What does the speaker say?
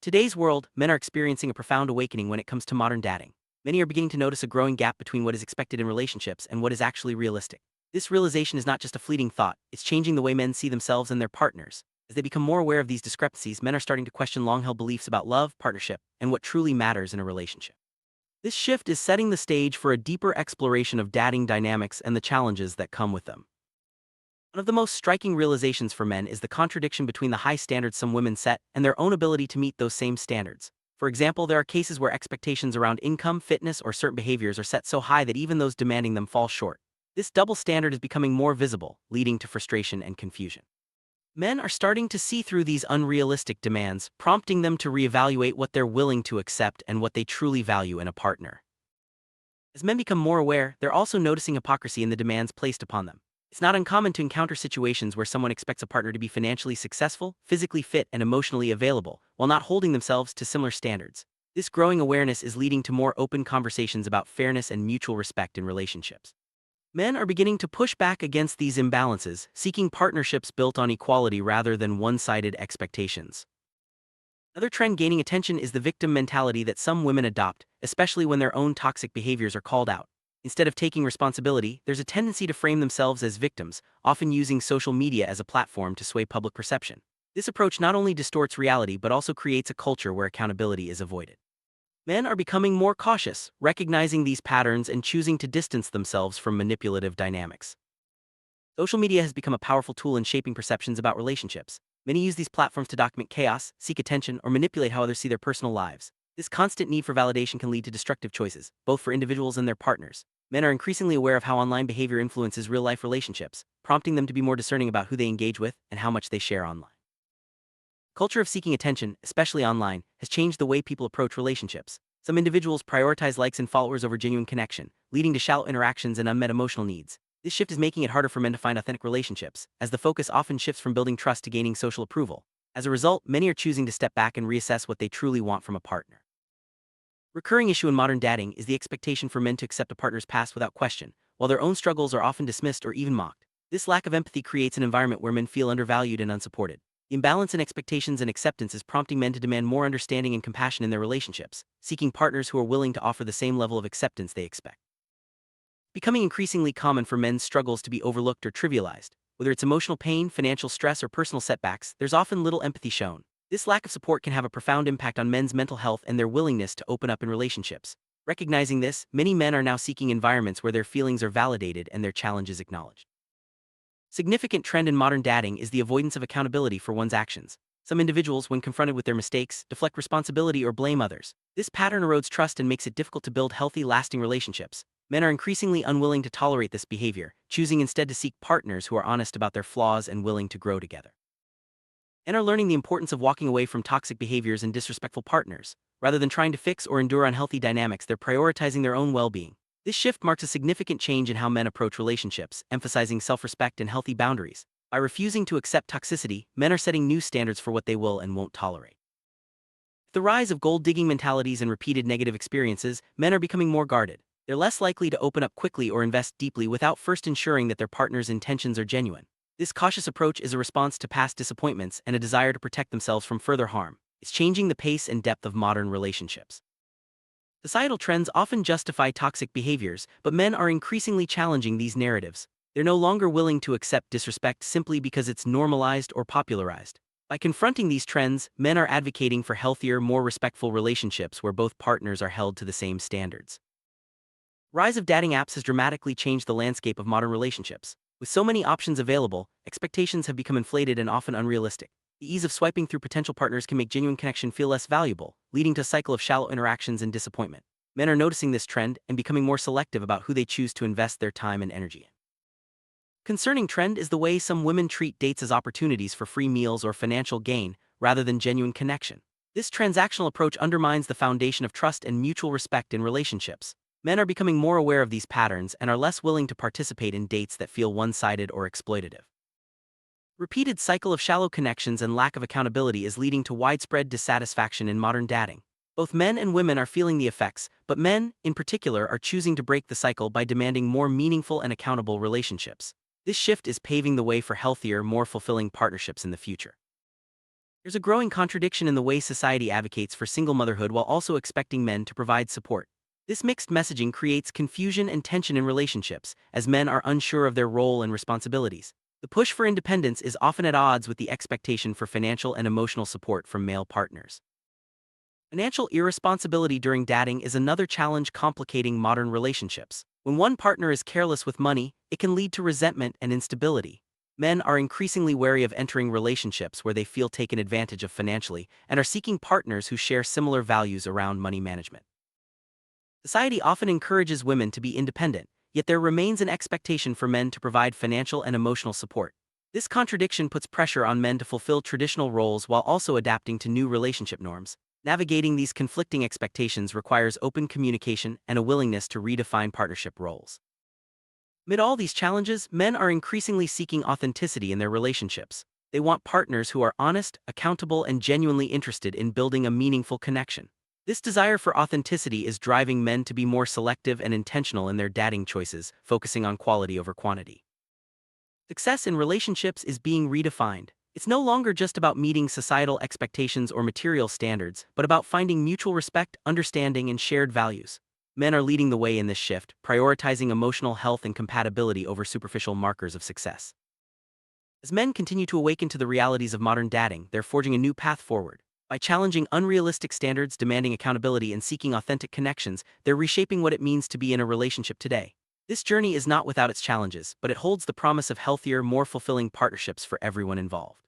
Today's world, men are experiencing a profound awakening when it comes to modern dating. Many are beginning to notice a growing gap between what is expected in relationships and what is actually realistic. This realization is not just a fleeting thought, it's changing the way men see themselves and their partners. As they become more aware of these discrepancies, men are starting to question long-held beliefs about love, partnership, and what truly matters in a relationship. This shift is setting the stage for a deeper exploration of dating dynamics and the challenges that come with them. One of the most striking realizations for men is the contradiction between the high standards some women set and their own ability to meet those same standards. For example, there are cases where expectations around income, fitness, or certain behaviors are set so high that even those demanding them fall short. This double standard is becoming more visible, leading to frustration and confusion. Men are starting to see through these unrealistic demands, prompting them to reevaluate what they're willing to accept and what they truly value in a partner. As men become more aware, they're also noticing hypocrisy in the demands placed upon them. It's not uncommon to encounter situations where someone expects a partner to be financially successful, physically fit, and emotionally available, while not holding themselves to similar standards. This growing awareness is leading to more open conversations about fairness and mutual respect in relationships. Men are beginning to push back against these imbalances, seeking partnerships built on equality rather than one-sided expectations. Another trend gaining attention is the victim mentality that some women adopt, especially when their own toxic behaviors are called out. Instead of taking responsibility, there's a tendency to frame themselves as victims, often using social media as a platform to sway public perception. This approach not only distorts reality but also creates a culture where accountability is avoided. Men are becoming more cautious, recognizing these patterns and choosing to distance themselves from manipulative dynamics. Social media has become a powerful tool in shaping perceptions about relationships. Many use these platforms to document chaos, seek attention, or manipulate how others see their personal lives. This constant need for validation can lead to destructive choices, both for individuals and their partners. Men are increasingly aware of how online behavior influences real-life relationships, prompting them to be more discerning about who they engage with and how much they share online. Culture of seeking attention, especially online, has changed the way people approach relationships. Some individuals prioritize likes and followers over genuine connection, leading to shallow interactions and unmet emotional needs. This shift is making it harder for men to find authentic relationships, as the focus often shifts from building trust to gaining social approval. As a result, many are choosing to step back and reassess what they truly want from a partner. Recurring issue in modern dating is the expectation for men to accept a partner's past without question, while their own struggles are often dismissed or even mocked. This lack of empathy creates an environment where men feel undervalued and unsupported. The imbalance in expectations and acceptance is prompting men to demand more understanding and compassion in their relationships, seeking partners who are willing to offer the same level of acceptance they expect. Becoming increasingly common for men's struggles to be overlooked or trivialized. Whether it's emotional pain, financial stress, or personal setbacks, there's often little empathy shown. This lack of support can have a profound impact on men's mental health and their willingness to open up in relationships. Recognizing this, many men are now seeking environments where their feelings are validated and their challenges acknowledged. Significant trend in modern dating is the avoidance of accountability for one's actions. Some individuals, when confronted with their mistakes, deflect responsibility or blame others. This pattern erodes trust and makes it difficult to build healthy, lasting relationships. Men are increasingly unwilling to tolerate this behavior, choosing instead to seek partners who are honest about their flaws and willing to grow together. Men are learning the importance of walking away from toxic behaviors and disrespectful partners. Rather than trying to fix or endure unhealthy dynamics, they're prioritizing their own well-being. This shift marks a significant change in how men approach relationships, emphasizing self-respect and healthy boundaries. By refusing to accept toxicity, men are setting new standards for what they will and won't tolerate. With the rise of gold-digging mentalities and repeated negative experiences, men are becoming more guarded. They're less likely to open up quickly or invest deeply without first ensuring that their partner's intentions are genuine. This cautious approach is a response to past disappointments and a desire to protect themselves from further harm. It's changing the pace and depth of modern relationships. Societal trends often justify toxic behaviors, but men are increasingly challenging these narratives. They're no longer willing to accept disrespect simply because it's normalized or popularized. By confronting these trends, men are advocating for healthier, more respectful relationships where both partners are held to the same standards. Rise of dating apps has dramatically changed the landscape of modern relationships. With so many options available, expectations have become inflated and often unrealistic. The ease of swiping through potential partners can make genuine connection feel less valuable, leading to a cycle of shallow interactions and disappointment. Men are noticing this trend and becoming more selective about who they choose to invest their time and energy in. Concerning trend is the way some women treat dates as opportunities for free meals or financial gain, rather than genuine connection. This transactional approach undermines the foundation of trust and mutual respect in relationships. Men are becoming more aware of these patterns and are less willing to participate in dates that feel one-sided or exploitative. Repeated cycle of shallow connections and lack of accountability is leading to widespread dissatisfaction in modern dating. Both men and women are feeling the effects, but men, in particular, are choosing to break the cycle by demanding more meaningful and accountable relationships. This shift is paving the way for healthier, more fulfilling partnerships in the future. There's a growing contradiction in the way society advocates for single motherhood while also expecting men to provide support. This mixed messaging creates confusion and tension in relationships, as men are unsure of their role and responsibilities. The push for independence is often at odds with the expectation for financial and emotional support from male partners. Financial irresponsibility during dating is another challenge complicating modern relationships. When one partner is careless with money, it can lead to resentment and instability. Men are increasingly wary of entering relationships where they feel taken advantage of financially and are seeking partners who share similar values around money management. Society often encourages women to be independent, yet there remains an expectation for men to provide financial and emotional support. This contradiction puts pressure on men to fulfill traditional roles while also adapting to new relationship norms. Navigating these conflicting expectations requires open communication and a willingness to redefine partnership roles. Amid all these challenges, men are increasingly seeking authenticity in their relationships. They want partners who are honest, accountable, and genuinely interested in building a meaningful connection. This desire for authenticity is driving men to be more selective and intentional in their dating choices, focusing on quality over quantity. Success in relationships is being redefined. It's no longer just about meeting societal expectations or material standards, but about finding mutual respect, understanding, and shared values. Men are leading the way in this shift, prioritizing emotional health and compatibility over superficial markers of success. As men continue to awaken to the realities of modern dating, they're forging a new path forward. By challenging unrealistic standards, demanding accountability, and seeking authentic connections, they're reshaping what it means to be in a relationship today. This journey is not without its challenges, but it holds the promise of healthier, more fulfilling partnerships for everyone involved.